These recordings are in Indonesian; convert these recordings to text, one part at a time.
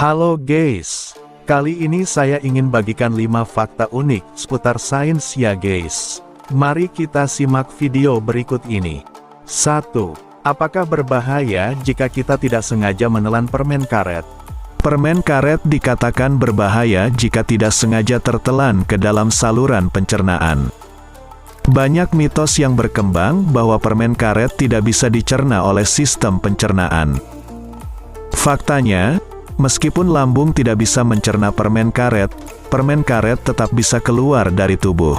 Halo guys, kali ini saya ingin bagikan 5 fakta unik seputar sains ya guys. Mari kita simak video berikut ini. 1. Apakah berbahaya jika kita tidak sengaja menelan permen karet? Permen karet dikatakan berbahaya jika tidak sengaja tertelan ke dalam saluran pencernaan. Banyak mitos yang berkembang bahwa permen karet tidak bisa dicerna oleh sistem pencernaan. Faktanya, meskipun lambung tidak bisa mencerna permen karet tetap bisa keluar dari tubuh.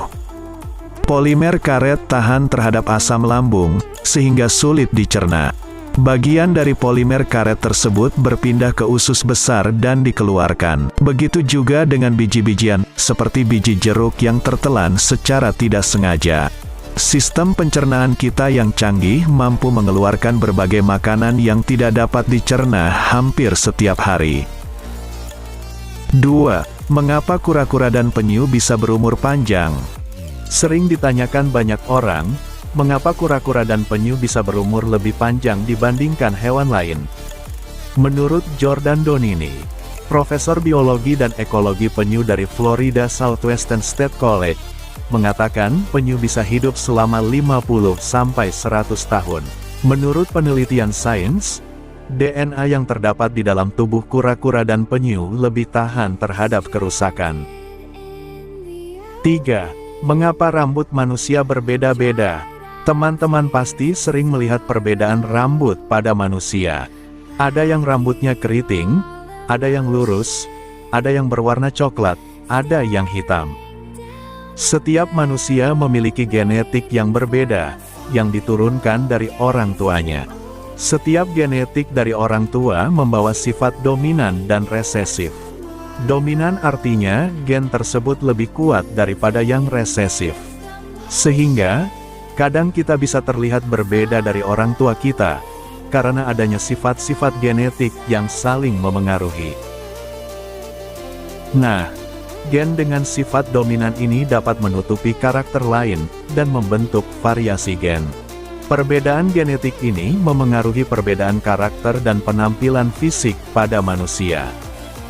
Polimer karet tahan terhadap asam lambung, sehingga sulit dicerna. Bagian dari polimer karet tersebut berpindah ke usus besar dan dikeluarkan. Begitu juga dengan biji-bijian, seperti biji jeruk yang tertelan secara tidak sengaja. Sistem pencernaan kita yang canggih mampu mengeluarkan berbagai makanan yang tidak dapat dicerna hampir setiap hari. 2. Mengapa kura-kura dan penyu bisa berumur panjang? Sering ditanyakan banyak orang, mengapa kura-kura dan penyu bisa berumur lebih panjang dibandingkan hewan lain? Menurut Jordan Donini, Profesor Biologi dan Ekologi Penyu dari Florida Southwestern State College, mengatakan penyu bisa hidup selama 50-100 tahun. Menurut penelitian sains, DNA yang terdapat di dalam tubuh kura-kura dan penyu lebih tahan terhadap kerusakan. 3. Mengapa rambut manusia berbeda-beda? Teman-teman pasti sering melihat perbedaan rambut pada manusia. Ada yang rambutnya keriting, ada yang lurus, ada yang berwarna coklat, ada yang hitam. Setiap manusia memiliki genetik yang berbeda, yang diturunkan dari orang tuanya. Setiap genetik dari orang tua membawa sifat dominan dan resesif. Dominan artinya gen tersebut lebih kuat daripada yang resesif. Sehingga, kadang kita bisa terlihat berbeda dari orang tua kita, karena adanya sifat-sifat genetik yang saling memengaruhi. Nah, gen dengan sifat dominan ini dapat menutupi karakter lain, dan membentuk variasi gen. Perbedaan genetik ini memengaruhi perbedaan karakter dan penampilan fisik pada manusia.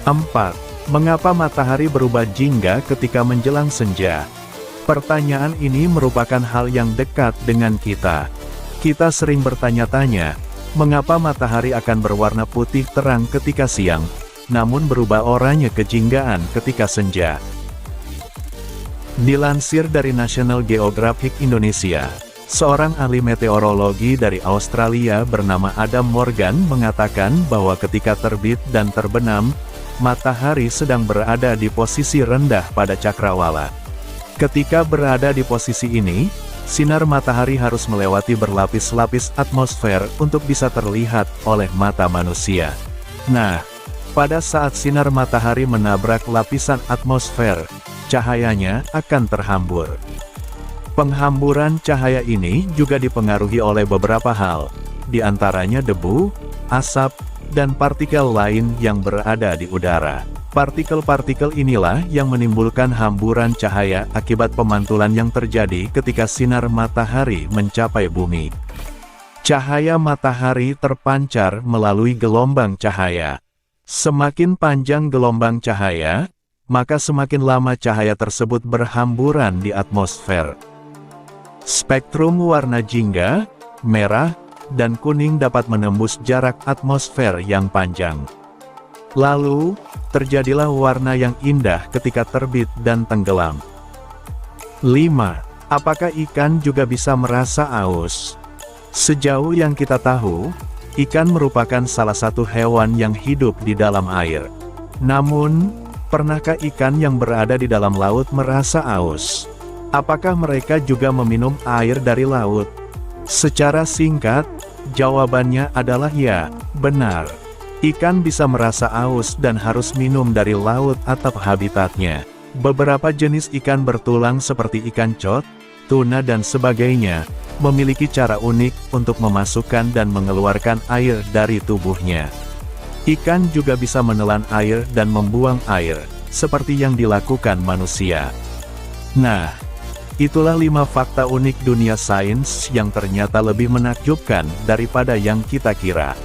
4. Mengapa matahari berubah jingga ketika menjelang senja? Pertanyaan ini merupakan hal yang dekat dengan kita. Kita sering bertanya-tanya, mengapa matahari akan berwarna putih terang ketika siang, namun berubah oranye kejinggaan ketika senja? Dilansir dari National Geographic Indonesia, seorang ahli meteorologi dari Australia bernama Adam Morgan mengatakan bahwa ketika terbit dan terbenam, matahari sedang berada di posisi rendah pada cakrawala. Ketika berada di posisi ini, sinar matahari harus melewati berlapis-lapis atmosfer untuk bisa terlihat oleh mata manusia. Nah, pada saat sinar matahari menabrak lapisan atmosfer, cahayanya akan terhambur. Penghamburan cahaya ini juga dipengaruhi oleh beberapa hal, di antaranya debu, asap, dan partikel lain yang berada di udara. Partikel-partikel inilah yang menimbulkan hamburan cahaya akibat pemantulan yang terjadi ketika sinar matahari mencapai bumi. Cahaya matahari terpancar melalui gelombang cahaya. Semakin panjang gelombang cahaya, maka semakin lama cahaya tersebut berhamburan di atmosfer. Spektrum warna jingga, merah, dan kuning dapat menembus jarak atmosfer yang panjang. Lalu, terjadilah warna yang indah ketika terbit dan tenggelam. 5. Apakah ikan juga bisa merasa aus? Sejauh yang kita tahu, ikan merupakan salah satu hewan yang hidup di dalam air. Namun, pernahkah ikan yang berada di dalam laut merasa aus? Apakah mereka juga meminum air dari laut? Secara singkat, jawabannya adalah ya, benar. Ikan bisa merasa aus dan harus minum dari laut atau habitatnya. Beberapa jenis ikan bertulang seperti ikan cod, tuna dan sebagainya, memiliki cara unik untuk memasukkan dan mengeluarkan air dari tubuhnya. Ikan juga bisa menelan air dan membuang air, seperti yang dilakukan manusia. Nah, itulah 5 fakta unik dunia sains yang ternyata lebih menakjubkan daripada yang kita kira.